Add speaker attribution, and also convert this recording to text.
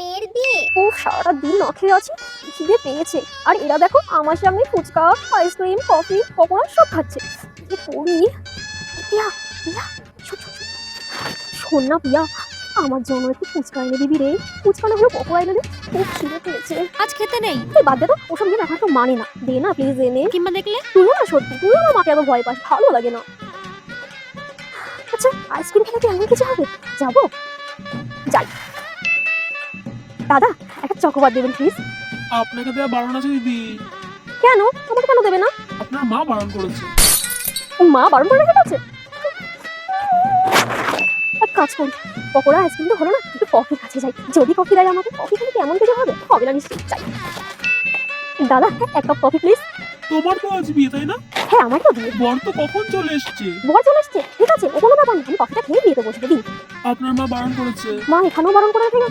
Speaker 1: মেয়ের বিয়ে।
Speaker 2: ও সারাটা দিন না খেয়ে আছি, খিদে পেয়েছে। আর এরা দেখো আমার সামনে ফুচকা, আইসক্রিম, কফি, পকোড়া সব খাচ্ছে। কি করি? পিয়া, পিয়া, শোন, শোন, শোন। শোন না পিয়া, আমার জন্য একটু ফুচকা এনে দিবি রে। ফুচকা না হলে পকোড়া এনে দে, খুব খিদে পেয়েছে।
Speaker 3: আজ খেতে নেই।
Speaker 2: এই বাদ দে তো, ওসব নিয়ে এখন তো মানে না। দে না প্লিজ এনে।
Speaker 3: কিংবা দেখলে
Speaker 2: তুইও না সত্যি, তুইও আমার মাকে এত ভয় পাস, ভালো লাগে না। আচ্ছা আইসক্রিম খেলে কি এমন কিছু হবে? যাবো, যাই। দাদা একটা চকোবার দেবেন প্লিজ।
Speaker 4: আপনাকে দেওয়া বারণ আছে দিদি।
Speaker 2: কেন? আমাকে কেন দেবে না?
Speaker 4: আপনার মা বারণ করেছে।
Speaker 2: মা বারণ করে রেখে গেছে। এক কাজ করি, পকোড়া আইসক্রিম তো হলো না, একটু কফি কাছে যাই। যদি কফি দেয় আমাকে, কফি খেলে কেমন কিছু হবে? হবে না নিশ্চয়ই, চাই। দাদা এক কাপ কফি প্লিজ।
Speaker 4: তোমার তো আজ বিয়ে তাই না?
Speaker 2: হ্যাঁ আমার তো বিয়ে।
Speaker 4: বর তো কখন চলে এসছে?
Speaker 2: বর চলে এসছে, ঠিক আছে ও কোনো ব্যাপার না, আমি কফিটা খেয়ে বিয়েতে বসবো দিন।
Speaker 4: আপনার মা বারণ করেছে।
Speaker 2: মা এখানেও বারণ করে রেখে গেছে।